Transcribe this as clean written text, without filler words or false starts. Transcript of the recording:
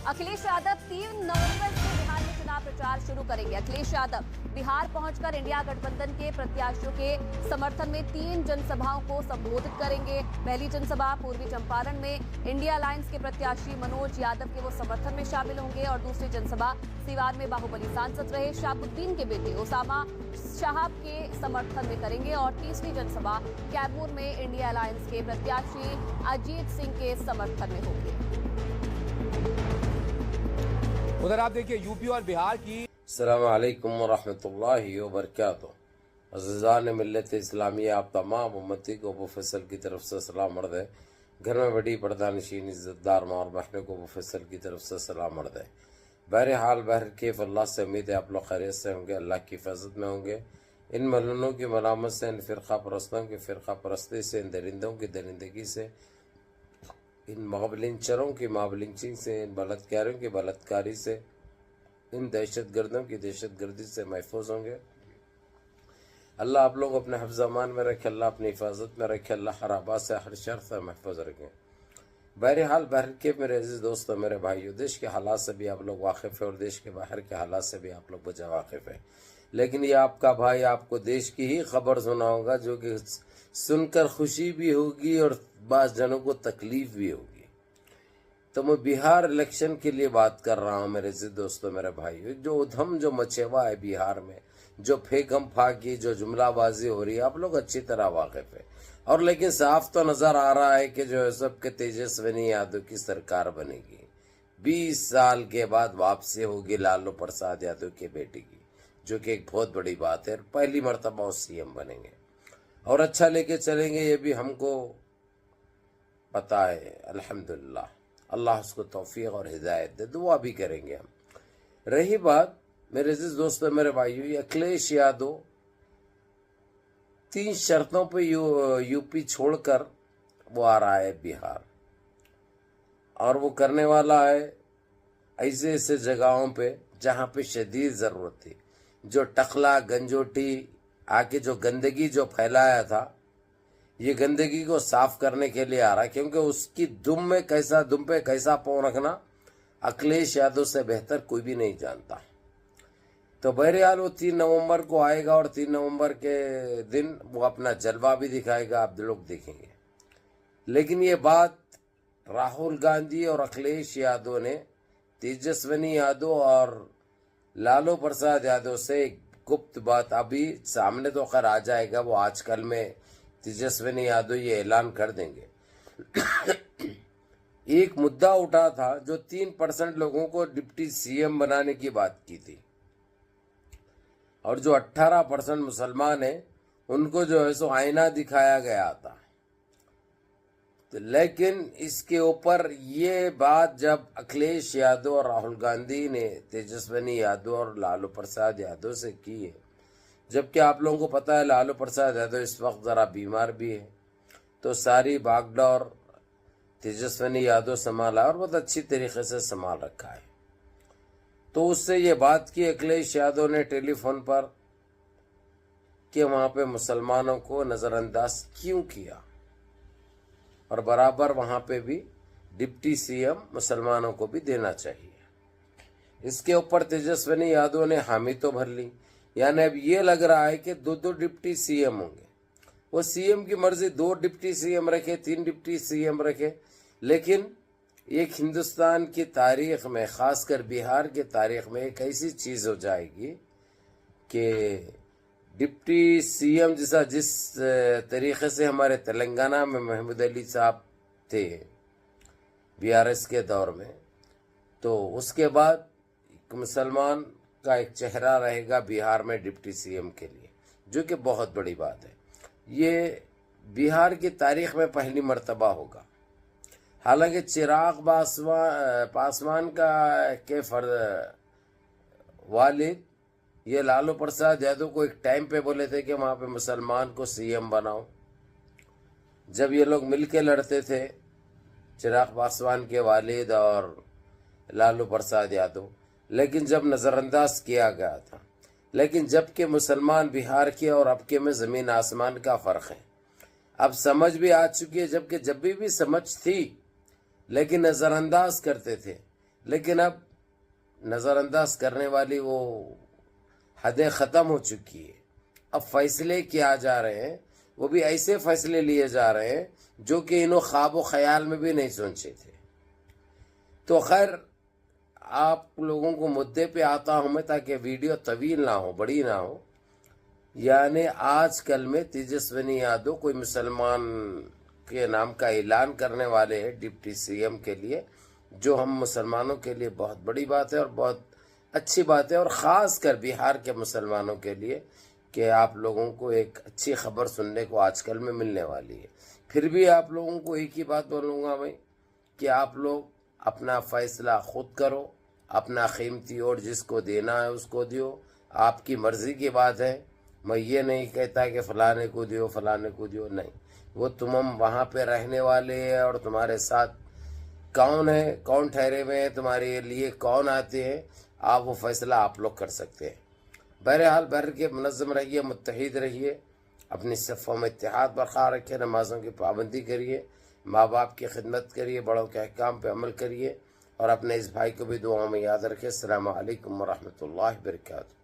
अखिलेश यादव 3 नवंबर से बिहार में चुनाव प्रचार शुरू करेंगे। अखिलेश यादव बिहार पहुंचकर इंडिया गठबंधन के प्रत्याशियों के समर्थन में 3 जनसभाओं को संबोधित करेंगे। पहली जनसभा पूर्वी चंपारण में इंडिया अलायंस के प्रत्याशी मनोज यादव के वो समर्थन में शामिल होंगे और दूसरी जनसभा सीवान में बाहुबली सांसद रहे शाहबुद्दीन के बेटे ओसामा शाहब के समर्थन में करेंगे और तीसरी जनसभा कैमूर में इंडिया अलायंस के प्रत्याशी अजीत सिंह के समर्थन में होगी। उधर आप देखिए यूपी और बिहार की अस्सलाम वालेकुम वरहमतुल्लाहि वबरकातुहू। अज़ीज़ान मिल्लत इस्लामी आप तमाम उम्मती को अबू फैसल की तरफ से सलाम अर्ज़ है। घर में बड़ी पर्दानशीन इज़्ज़तदार माँ और बहनों को अबू फैसल की तरफ से सलाम अर्ज़ है। बहरहाल बहरकैफ अल्लाह से उम्मीद है आप लोग खैरियत से होंगे, अल्लाह की हिफाजत में होंगे। इन मलूनों की मलामत से, इन फ़िरक़ा परस्तों की फ़िरक़ा परस्ती से, इन दरिंदों की दरिंदगी से, इन माबलिंचरों की माबलिंचिंग से, इन बलात्कारियों की बलात्कारी से, इन दहशतगर्दों की दहशतगर्दी से महफूज होंगे। अल्लाह आप लोग अपने हिफ्ज़ अमान में रखे, अल्लाह अपनी हिफाजत में रखे, अल्लाह हर आबाद से हर शर से महफूज रखें। बहरहाल बहरकैफ मेरे अजीज़ दोस्तों, मेरे भाइयों, देश के हालात से भी आप लोग वाकिफ़ है और देश के बाहर के हालात से भी आप लोग बजा वाकिफ़ है। लेकिन ये आपका भाई आपको देश की ही खबर सुनाऊंगा जो कि सुनकर खुशी भी होगी और बाज़ जनों को तकलीफ भी होगी। तो मैं बिहार इलेक्शन के लिए बात कर रहा हूँ मेरे अजीज़ दोस्तों, मेरे भाइयों। जो उधम जो मचे हुआ है बिहार में, जो फेकम फाकी, जो जुमलाबाजी हो रही है, आप लोग अच्छी तरह वाकिफ़ है। और लेकिन साफ तो नज़र आ रहा है कि जो है सबके तेजस्वी यादव की सरकार बनेगी। 20 साल के बाद वापसी होगी लालू प्रसाद यादव के बेटे की, जो कि एक बहुत बड़ी बात है। पहली मरतबा वो सीएम बनेंगे और अच्छा लेके चलेंगे, ये भी हमको पता है। अल्हम्दुलिल्लाह, अल्लाह उसको तौफीक और हिदायत दे, दुआ भी करेंगे हम। रही बात मेरे अजीज दोस्तों, मेरे भाइयों, ये अखिलेश यादव 3 शर्तों पे यूपी छोड़कर वो आ रहा है बिहार, और वो करने वाला है ऐसे ऐसे जगहों पे जहाँ पे शदीद ज़रूरत थी। जो टखला गंजोटी आके जो गंदगी जो फैलाया था, ये गंदगी को साफ करने के लिए आ रहा है, क्योंकि उसकी दुम पे कैसा पाँव रखना अखिलेश यादव से बेहतर कोई भी नहीं जानता। तो बहरहाल वो 3 नवंबर को आएगा और 3 नवंबर के दिन वो अपना जलवा भी दिखाएगा, आप लोग देखेंगे। लेकिन ये बात राहुल गांधी और अखिलेश यादव ने तेजस्वी यादव और लालू प्रसाद यादव से एक गुप्त बात अभी सामने तो खैर आ जाएगा, वो आजकल में तेजस्वी यादव ये ऐलान कर देंगे। एक मुद्दा उठा था जो 3% लोगों को डिप्टी सीएम बनाने की बात की थी, और जो 18% मुसलमान हैं उनको जो है सो आईना दिखाया गया था। तो लेकिन इसके ऊपर ये बात जब अखिलेश यादव और राहुल गांधी ने तेजस्वी यादव और लालू प्रसाद यादव से की है, जबकि आप लोगों को पता है लालू प्रसाद यादव इस वक्त ज़रा बीमार भी है, तो सारी भागदौड़ तेजस्वी यादव संभाला और बहुत अच्छी तरीके से संभाल रखा है। तो उससे ये बात की अखिलेश यादव ने टेलीफोन पर कि वहाँ पे मुसलमानों को नज़रअंदाज क्यों किया, और बराबर वहाँ पे भी डिप्टी सीएम मुसलमानों को भी देना चाहिए। इसके ऊपर तेजस्वी यादव ने हामी तो भर ली, यानी अब ये लग रहा है कि 2 डिप्टी सीएम होंगे। वो सीएम की मर्जी 2 डिप्टी सीएम रखे, 3 डिप्टी सीएम रखे, लेकिन एक हिंदुस्तान की तारीख में, ख़ासकर बिहार की तारीख में एक ऐसी चीज़ हो जाएगी कि डिप्टी सीएम जैसा जिस तरीक़े से हमारे तेलंगाना में महमूद अली साहब थे बीआरएस के दौर में, तो उसके बाद मुसलमान का एक चेहरा रहेगा बिहार में डिप्टी सीएम के लिए, जो कि बहुत बड़ी बात है। ये बिहार की तारीख में पहली मर्तबा होगा। हालांकि चिराग पासवान के वालिद ये लालू प्रसाद यादव को एक टाइम पे बोले थे कि वहाँ पे मुसलमान को सीएम बनाओ, जब ये लोग मिलके लड़ते थे, चिराग पासवान के वालिद और लालू प्रसाद यादव। लेकिन जब नज़रअंदाज किया गया था। लेकिन जबकि मुसलमान बिहार के और अब के में ज़मीन आसमान का फ़र्क है। अब समझ भी आ चुकी है, जबकि जब भी समझ थी लेकिन नज़रअंदाज करते थे। لیکن اب نظر انداز کرنے والی وہ حدیں ختم ہو چکی ہے. اب فیصلے کیا جا رہے ہیں وہ بھی ایسے فیصلے لیے جا رہے ہیں جو کہ انہوں خواب و خیال میں بھی نہیں سوچے تھے. تو خیر آپ لوگوں کو مدعے پہ آتا ہوں میں تاکہ ویڈیو طویل نہ ہو، بڑی نہ ہو. یعنی آج کل میں تیجسونی یادو کوئی مسلمان کے نام کا اعلان کرنے والے ہیں ڈپٹی سی ایم کے لیے، جو ہم مسلمانوں کے لیے بہت بڑی بات ہے اور بہت اچھی بات ہے، اور خاص کر بہار کے مسلمانوں کے لیے کہ آپ لوگوں کو ایک اچھی خبر سننے کو آج کل میں ملنے والی ہے. پھر بھی آپ لوگوں کو ایک ہی بات بولوں گا میں کہ آپ لوگ اپنا فیصلہ خود کرو، اپنا قیمتی ووٹ جس کو دینا ہے اس کو دیو، آپ کی مرضی کی بات ہے. میں یہ نہیں کہتا کہ فلانے کو دیو فلانے کو دیو، نہیں. وہ تمام وہاں پہ رہنے والے ہیں اور تمہارے ساتھ کون ہے، کون ٹھہرے ہوئے ہیں، تمہارے لیے کون آتے ہیں، آپ وہ فیصلہ آپ لوگ کر سکتے ہیں. بہرحال بہر کے منظم رہیے، متحد رہیے، اپنی صفوں میں اتحاد برقرار رکھیے، نمازوں کی پابندی کریے، ماں باپ کی خدمت کریے، بڑوں کے احکام پہ عمل کریے، اور اپنے اس بھائی کو بھی دعاؤں میں یاد رکھیں. السلام علیکم ورحمۃ اللہ وبرکاتہ.